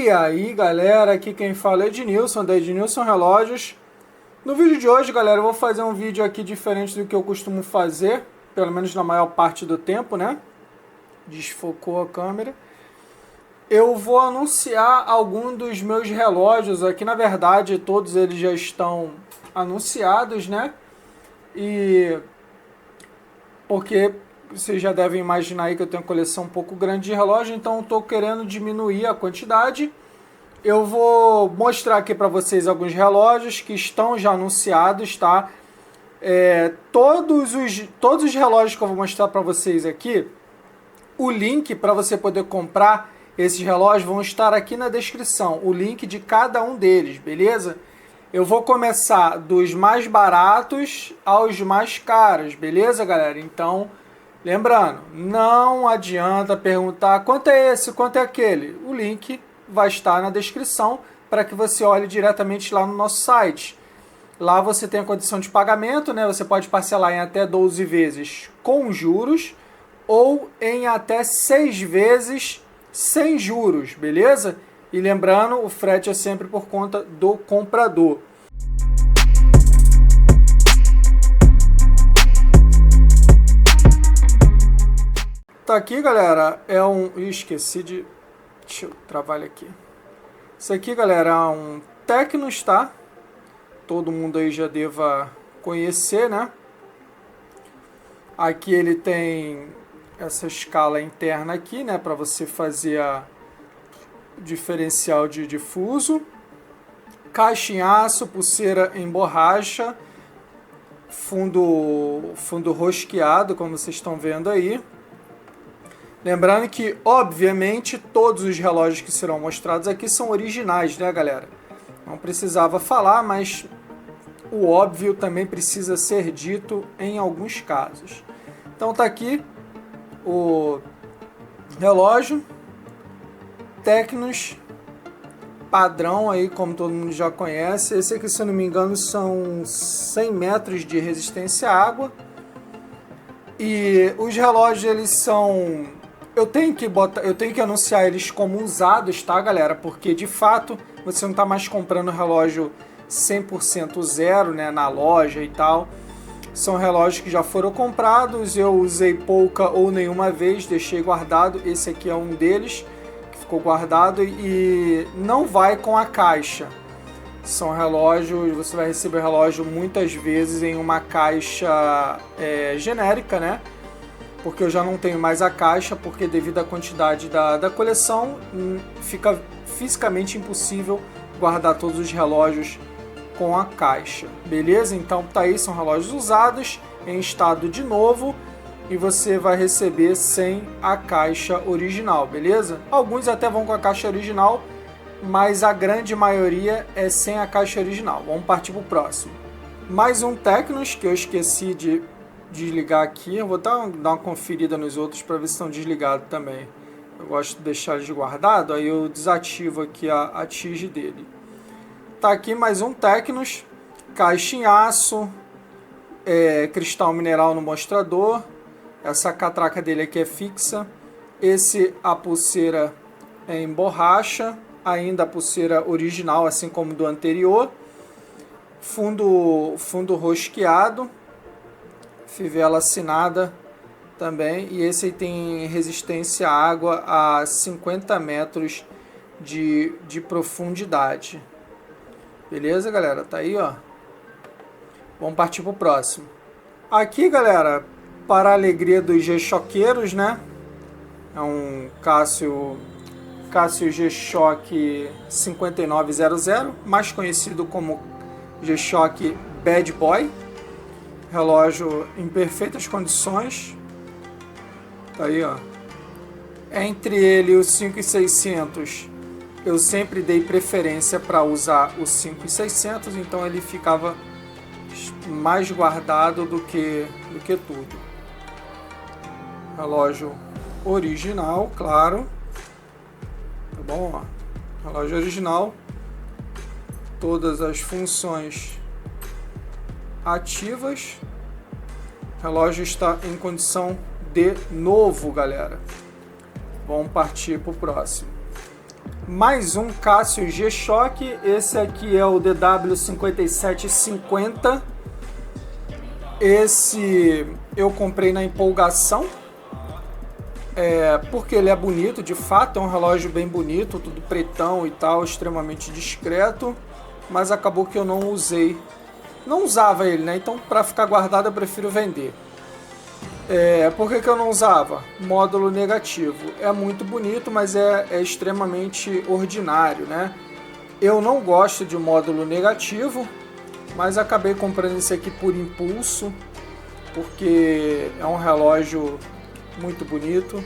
E aí galera, aqui quem fala é Ednilson, da Ednilson Relógios. No vídeo de hoje, galera, eu vou fazer um vídeo aqui diferente do que eu costumo fazer, pelo menos na maior parte do tempo, né? Desfocou a câmera. Eu vou anunciar algum dos meus relógios aqui, na verdade todos eles já estão anunciados, né? E porque vocês já devem imaginar aí que eu tenho uma coleção um pouco grande de relógio, então estou querendo diminuir a quantidade. Eu vou mostrar aqui para vocês alguns relógios que estão já anunciados, tá? Todos os relógios que eu vou mostrar para vocês aqui, o link para você poder comprar esses relógios vão estar aqui na descrição, o link de cada um deles, beleza? Eu vou começar dos mais baratos aos mais caros, beleza, galera? Então, lembrando, não adianta perguntar quanto é esse, quanto é aquele. O link vai estar na descrição para que você olhe diretamente lá no nosso site. Lá você tem a condição de pagamento, né? Você pode parcelar em até 12 vezes com juros ou em até 6 vezes sem juros, beleza? E lembrando, o frete é sempre por conta do comprador. Tá aqui, galera, é um... esqueci de... deixa eu travar aqui. Isso aqui, galera, é um Tecnos, tá? Todo mundo aí já deva conhecer, né? Aqui ele tem essa escala interna aqui, né? Para você fazer a diferencial de difuso. Caixa em aço, pulseira em borracha. Fundo rosqueado, como vocês estão vendo aí. Lembrando que, obviamente, todos os relógios que serão mostrados aqui são originais, né, galera? Não precisava falar, mas o óbvio também precisa ser dito em alguns casos. Então tá aqui o relógio Tecnos padrão aí, como todo mundo já conhece. Esse aqui, se eu não me engano, são 100 metros de resistência à água. E os relógios, eles são... Eu tenho que anunciar eles como usados, tá, galera? Porque, de fato, você não está mais comprando relógio 100% zero, né, na loja e tal. São relógios que já foram comprados, eu usei pouca ou nenhuma vez, deixei guardado. Esse aqui é um deles, que ficou guardado e não vai com a caixa. São relógios, você vai receber relógio muitas vezes em uma caixa genérica, né? Porque eu já não tenho mais a caixa, porque devido à quantidade da coleção, fica fisicamente impossível guardar todos os relógios com a caixa, beleza? Então tá aí, são relógios usados, em estado de novo, e você vai receber sem a caixa original, beleza? Alguns até vão com a caixa original, mas a grande maioria é sem a caixa original. Vamos partir para o próximo. Mais um Tecnos, que eu esqueci de desligar aqui. Eu vou dar uma conferida nos outros para ver se estão desligados também. Eu gosto de deixar eles guardados, aí eu desativo aqui a tige dele. Tá aqui mais um Tecnos, caixa em aço, cristal mineral no mostrador. Essa catraca dele aqui é fixa. A pulseira é em borracha, ainda a pulseira original, assim como do anterior. Fundo rosqueado. Fivela assinada também, e esse aí tem resistência à água a 50 metros de profundidade. Beleza, galera? Tá aí, ó. Vamos partir pro próximo. Aqui, galera, para a alegria dos G-Shockeiros, né? É um Casio G-Shock 5900, mais conhecido como G-Shock Bad Boy. Relógio em perfeitas condições. Tá aí, ó. Entre ele e o 5600, eu sempre dei preferência para usar o 5600, então ele ficava mais guardado do que tudo. Relógio original, claro. Tá bom, ó. Relógio original. Todas as funções ativas. O relógio está em condição de novo, galera. Vamos partir para o próximo. Mais um Casio G-Shock, esse aqui é o DW5750. Esse eu comprei na empolgação, porque ele é bonito, de fato, é um relógio bem bonito, tudo pretão e tal, extremamente discreto, mas acabou que eu não usei, não usava ele, né? Então, para ficar guardado, eu prefiro vender. Por que eu não usava? Módulo negativo. É muito bonito, mas é extremamente ordinário, né? Eu não gosto de módulo negativo, mas acabei comprando esse aqui por impulso, porque é um relógio muito bonito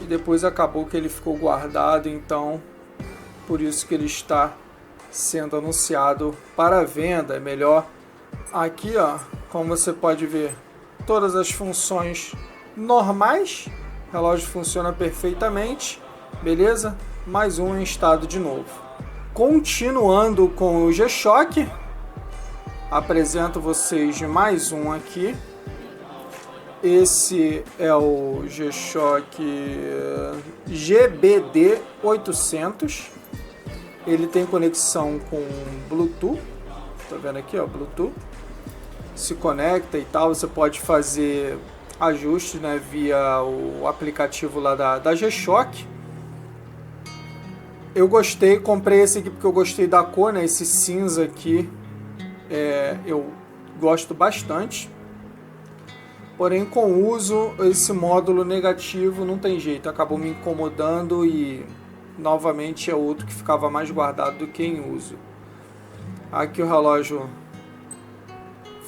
e depois acabou que ele ficou guardado, então por isso que ele está sendo anunciado para venda. É melhor aqui, ó, como você pode ver, todas as funções normais, o relógio funciona perfeitamente, beleza? Mais um em estado de novo. Continuando com o G-Shock, apresento vocês mais um aqui. Esse é o G-Shock GBD 800. Ele tem conexão com Bluetooth. Tá vendo aqui, ó, Bluetooth. Se conecta e tal. Você pode fazer ajustes, né, via o aplicativo lá da G-Shock. Eu gostei, comprei esse aqui porque eu gostei da cor, né? Esse cinza aqui. Eu gosto bastante, porém com o uso esse módulo negativo não tem jeito, acabou me incomodando e novamente é outro que ficava mais guardado do que em uso. Aqui o relógio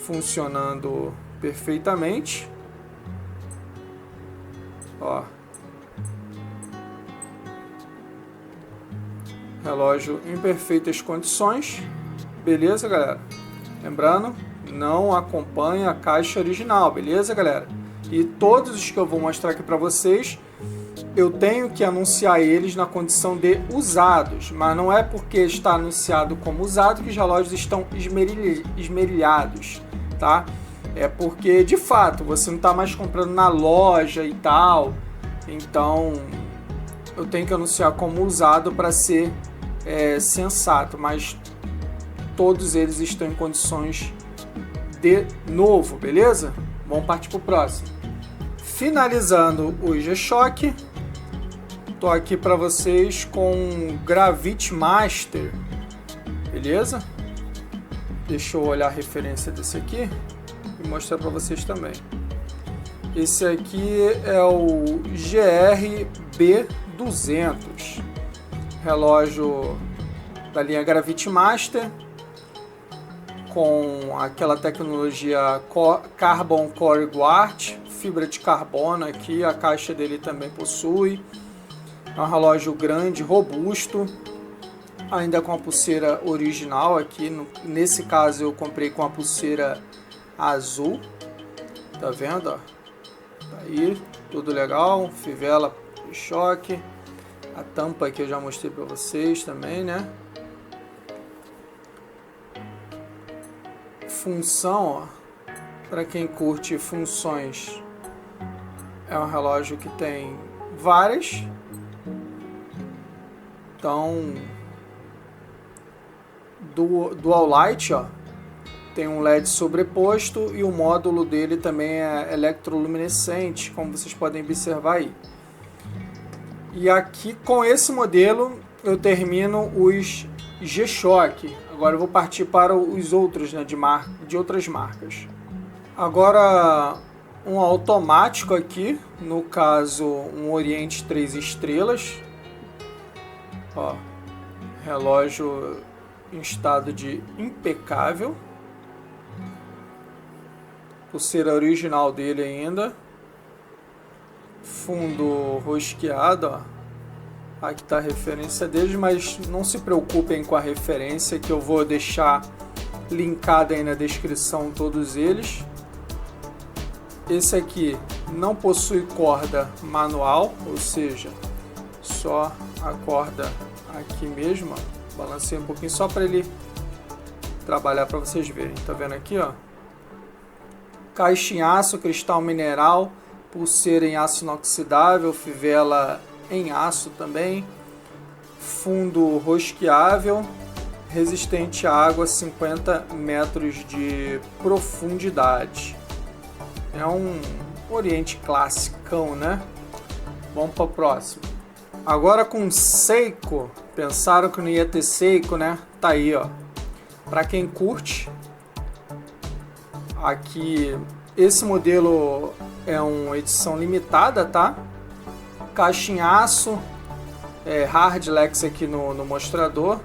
funcionando perfeitamente, ó, relógio em perfeitas condições, beleza, galera? Lembrando, não acompanha a caixa original, beleza, galera? E todos os que eu vou mostrar aqui para vocês, eu tenho que anunciar eles na condição de usados, mas não é porque está anunciado como usado que os relógios estão esmerilhados, tá? É porque, de fato, você não está mais comprando na loja e tal, então eu tenho que anunciar como usado para ser sensato, mas todos eles estão em condições de novo, beleza? Vamos partir para o próximo. Finalizando o G-Shock, tô aqui para vocês com Gravity Master, beleza? Deixa eu olhar a referência desse aqui e mostrar para vocês também. Esse aqui é o GRB200, relógio da linha Gravity Master, com aquela tecnologia Carbon Core Guard, fibra de carbono aqui, a caixa dele também possui. É um relógio grande, robusto, ainda com a pulseira original aqui. Nesse caso eu comprei com a pulseira azul, tá vendo? Ó? Tá aí, tudo legal, fivela choque. A tampa aqui eu já mostrei para vocês também, né? Função, ó, para quem curte funções, é um relógio que tem várias. Então, Dual Light, ó, tem um LED sobreposto e o módulo dele também é eletroluminescente, como vocês podem observar aí. E aqui com esse modelo eu termino os G-Shock. Agora eu vou partir para os outros, né, de outras marcas. Agora um automático aqui, no caso um Oriente 3 estrelas. Ó, relógio em estado de impecável. Pulseira original dele ainda. Fundo rosqueado, ó. Aqui está a referência deles, mas não se preocupem com a referência, que eu vou deixar linkado aí na descrição todos eles. Esse aqui não possui corda manual, ou seja, só a corda aqui mesmo, ó. Balancei um pouquinho só para ele trabalhar para vocês verem. Tá vendo aqui, ó? Caixa em aço, cristal mineral, pulseira em aço inoxidável, fivela em aço também, fundo rosqueável, resistente à água, 50 metros de profundidade. É um Oriente classicão, né? Vamos para o próximo. Agora com Seiko, pensaram que não ia ter Seiko, né? Tá aí, ó. Para quem curte, aqui esse modelo é uma edição limitada, tá? Caixa em aço, Hardlex aqui no mostrador.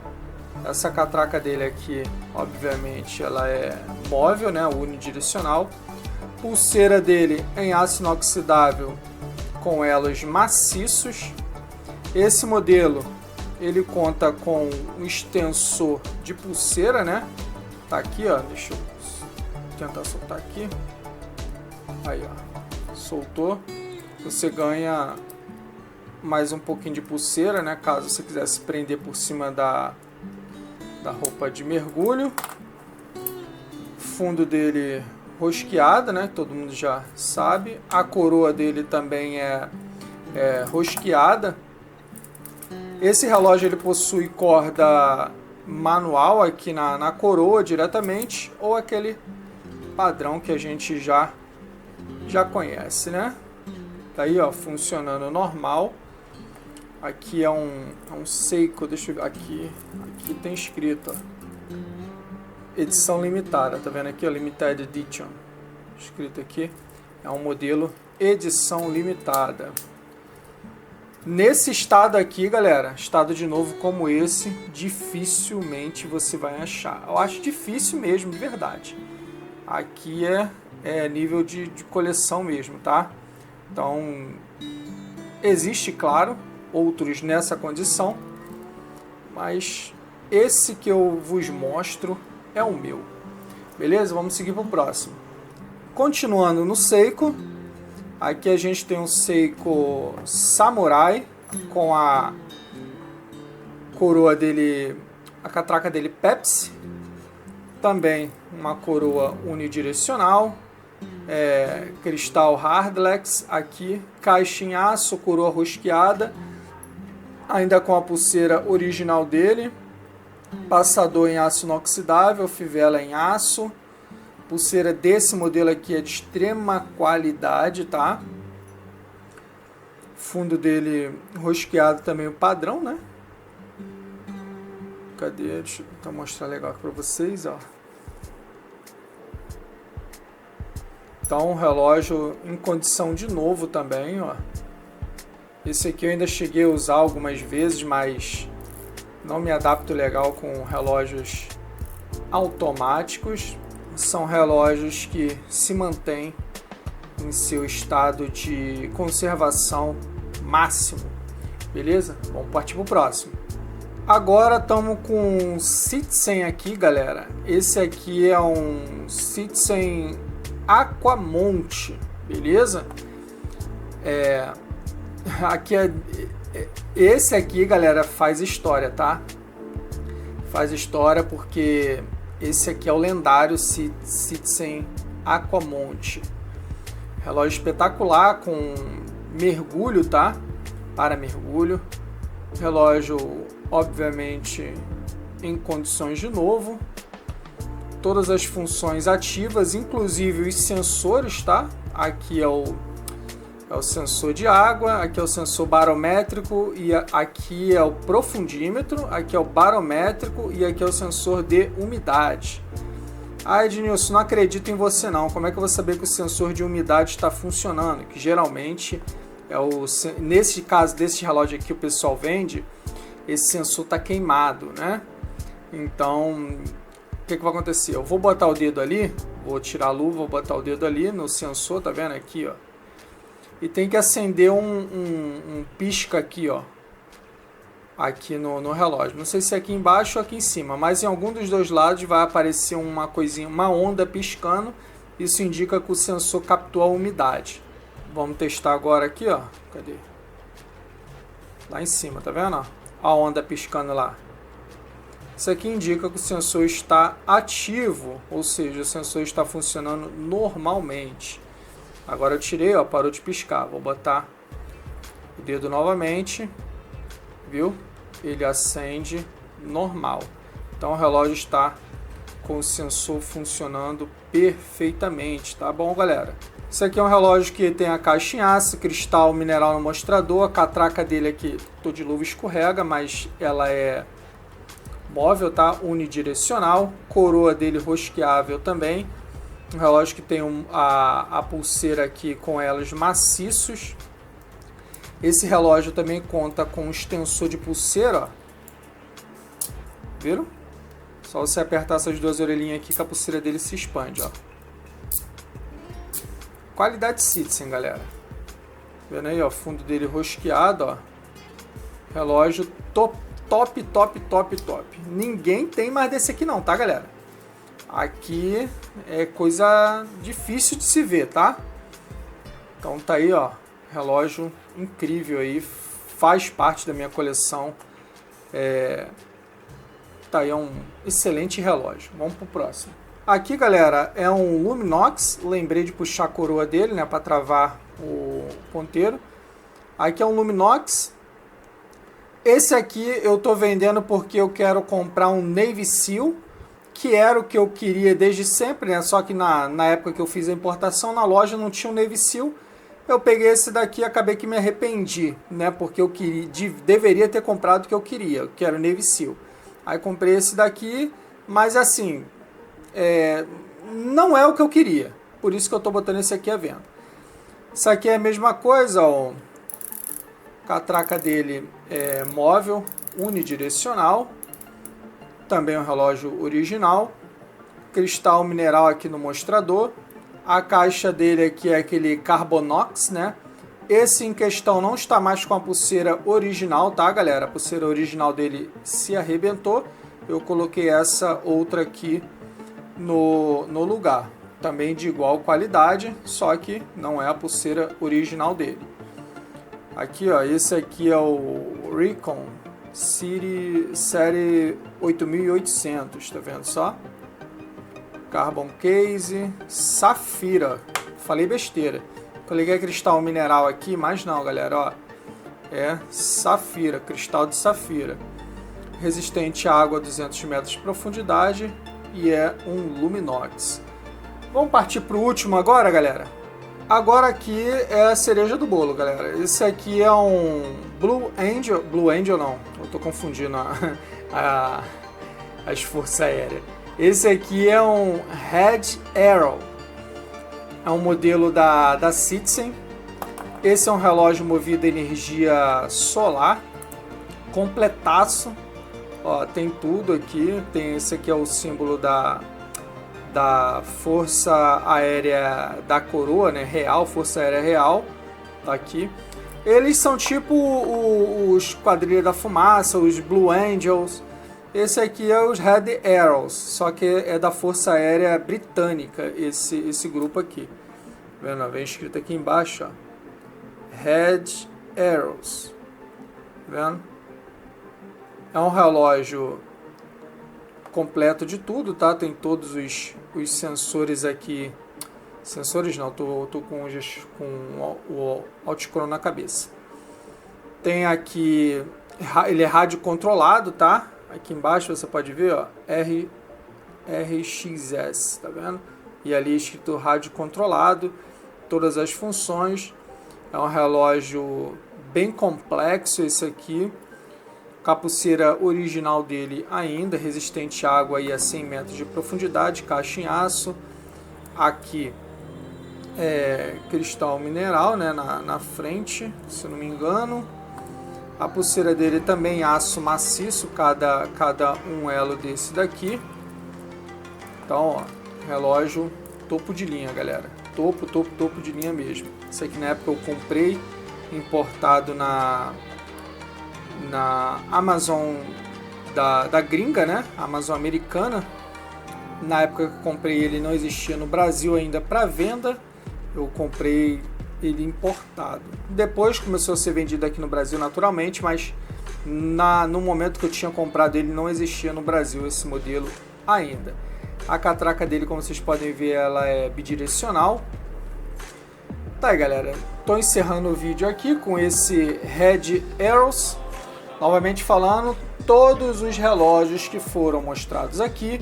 Essa catraca dele aqui, obviamente, ela é móvel, né? Unidirecional. Pulseira dele em aço inoxidável com elos maciços. Esse modelo ele conta com um extensor de pulseira, né? Tá aqui, ó. Deixa eu tentar soltar aqui. Aí, ó. Soltou. Você ganha mais um pouquinho de pulseira, né? Caso você quisesse prender por cima da roupa de mergulho. Fundo dele rosqueada, né? Todo mundo já sabe. A coroa dele também é rosqueada. Esse relógio ele possui corda manual aqui na coroa diretamente, ou aquele padrão que a gente já conhece, né? Tá aí, ó, funcionando normal. Aqui é um Seiko, deixa eu ver, aqui tem escrito, ó, edição limitada, tá vendo aqui, ó, Limited Edition, escrito aqui, é um modelo edição limitada. Nesse estado aqui, galera, estado de novo como esse, dificilmente você vai achar. Eu acho difícil mesmo, de verdade. Aqui é nível de coleção mesmo, tá? Então, existe, claro, outros nessa condição, mas esse que eu vos mostro é o meu. Beleza? Vamos seguir para o próximo. Continuando no Seiko, aqui a gente tem um Seiko Samurai com a coroa dele, a catraca dele Pepsi, também uma coroa unidirecional, cristal Hardlex, aqui caixa em aço, coroa rosqueada, ainda com a pulseira original dele, passador em aço inoxidável, fivela em aço. Pulseira desse modelo aqui é de extrema qualidade, tá? Fundo dele rosqueado também, o padrão, né? Cadê? Deixa eu tentar mostrar legal aqui pra vocês, ó. Então, um relógio em condição de novo também, ó. Esse aqui eu ainda cheguei a usar algumas vezes, mas não me adapto legal com relógios automáticos. São relógios que se mantêm em seu estado de conservação máximo. Beleza? Vamos partir para o próximo. Agora estamos com um Citizen aqui, galera. Esse aqui é um Citizen Aquamont, beleza? Esse aqui, galera, faz história, tá? Faz história porque esse aqui é o lendário Citizen Aquamont. Relógio espetacular com mergulho, tá? Para mergulho. Relógio, obviamente, em condições de novo. Todas as funções ativas, inclusive os sensores, tá? Aqui é o sensor de água, aqui é o sensor barométrico e aqui é o profundímetro, aqui é o barométrico e aqui é o sensor de umidade. Ah, Ednilson, não acredito em você não. Como é que eu vou saber que o sensor de umidade está funcionando? Que geralmente nesse caso desse relógio aqui que o pessoal vende, esse sensor está queimado, né? Então, o que vai acontecer? Eu vou botar o dedo ali, vou tirar a luva, vou botar o dedo ali no sensor, tá vendo aqui, ó? E tem que acender um pisca aqui, ó, aqui no relógio. Não sei se é aqui embaixo ou aqui em cima, mas em algum dos dois lados vai aparecer uma coisinha, uma onda piscando. Isso indica que o sensor captou a umidade. Vamos testar agora aqui, ó. Cadê? Lá em cima, tá vendo? Ó? A onda piscando lá. Isso aqui indica que o sensor está ativo, ou seja, o sensor está funcionando normalmente. Agora eu tirei, ó, parou de piscar. Vou botar o dedo novamente, viu? ele acende normal. Então o relógio está com o sensor funcionando perfeitamente, tá bom, galera? Isso aqui é um relógio que tem a caixa em aço, cristal mineral no mostrador, a catraca dele aqui, tô de luva, escorrega, mas ela é móvel, tá? Unidirecional, coroa dele rosqueável também. Um relógio que tem a pulseira aqui com elos maciços. Esse relógio também conta com um extensor de pulseira, ó. Viram? Só você apertar essas duas orelhinhas aqui que a pulseira dele se expande, ó. Qualidade Citizen, galera. Vendo aí, ó, fundo dele rosqueado, ó. Relógio top. Ninguém tem mais desse aqui não, tá, galera? Aqui é coisa difícil de se ver, tá? Então tá aí, ó, relógio incrível aí, faz parte da minha coleção. Tá aí, é um excelente relógio. Vamos pro próximo. Aqui, galera, é um Luminox. Lembrei de puxar a coroa dele, né, para travar o ponteiro. Aqui é um Luminox. Esse aqui eu tô vendendo porque eu quero comprar um Navy Seal, que era o que eu queria desde sempre, né? Só que na época que eu fiz a importação na loja não tinha um Navy Seal. Eu peguei esse daqui e acabei que me arrependi, né? Porque eu deveria ter comprado o que eu queria, que era o Navy Seal. Aí comprei esse daqui, mas assim, não é o que eu queria. Por isso que eu tô botando esse aqui à venda. Isso aqui é a mesma coisa, ó. Catraca dele é móvel, unidirecional. Também um relógio original. Cristal mineral aqui no mostrador. A caixa dele aqui é aquele Carbonox, né? Esse em questão não está mais com a pulseira original, tá, galera? A pulseira original dele se arrebentou. Eu coloquei essa outra aqui no lugar. Também de igual qualidade, só que não é a pulseira original dele. Aqui, ó, esse aqui é o Recon Série 8800, tá vendo só? Carbon Case, Safira. Falei besteira. Coloquei cristal mineral aqui, mas não, galera, ó. É safira, cristal de safira. Resistente à água a 200 metros de profundidade e é um Luminox. Vamos partir para o último agora, galera? Agora aqui é a cereja do bolo, galera. Esse aqui é um Blue Angel não, eu tô confundindo as forças aéreas. Esse aqui é um Red Arrow. É um modelo da Citizen. Esse é um relógio movido a energia solar, completaço. Ó, tem tudo aqui. Esse aqui é o símbolo da Força Aérea da Coroa, né? Real, Força Aérea Real. Tá aqui. Eles são tipo os Quadrilha da Fumaça, os Blue Angels. Esse aqui é os Red Arrows, só que é da Força Aérea Britânica, esse grupo aqui. Vendo? Vem escrito aqui embaixo, ó. Red Arrows. Vendo? É um relógio completo de tudo, tá? Tem todos os sensores aqui. Sensores não, tô com o autocrono na cabeça. Tem aqui, ele é rádio controlado, tá? Aqui embaixo você pode ver, ó, RXS, tá vendo? E ali escrito rádio controlado, todas as funções. É um relógio bem complexo esse aqui. Capuceira original dele ainda, resistente à água aí a 100 metros de profundidade, caixa em aço. Aqui é cristal mineral, né, na frente, se não me engano. A pulseira dele também aço maciço, cada um elo desse daqui. Então, ó, relógio topo de linha, galera. Topo de linha mesmo. Esse aqui na época eu comprei, importado na Amazon da gringa, né? Amazon americana. Na época que eu comprei ele não existia no Brasil ainda para venda. Eu comprei ele importado. Depois começou a ser vendido aqui no Brasil naturalmente, mas no momento que eu tinha comprado ele não existia no Brasil esse modelo ainda. A catraca dele, como vocês podem ver, ela é bidirecional. Tá aí, galera. Tô encerrando o vídeo aqui com esse Red Arrows. Novamente falando, todos os relógios que foram mostrados aqui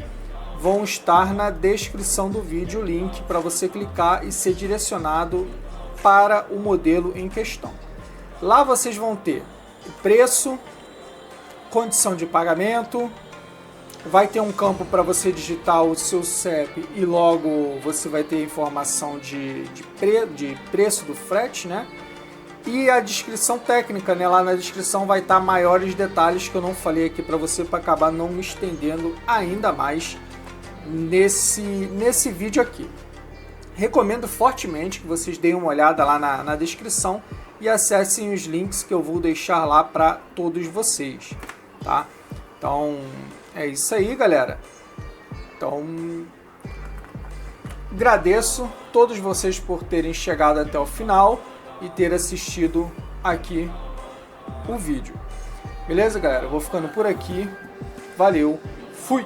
vão estar na descrição do vídeo, o link para você clicar e ser direcionado para o modelo em questão. Lá vocês vão ter o preço, condição de pagamento, vai ter um campo para você digitar o seu CEP e logo você vai ter informação de preço do frete, né? E a descrição técnica, né? Lá na descrição vai estar maiores detalhes que eu não falei aqui para você, para acabar não me estendendo ainda mais nesse vídeo aqui. Recomendo fortemente que vocês deem uma olhada lá na descrição e acessem os links que eu vou deixar lá para todos vocês, tá? Então é isso aí, galera. Então agradeço todos vocês por terem chegado até o final e ter assistido aqui o vídeo. Beleza, galera? Eu vou ficando por aqui. Valeu, fui!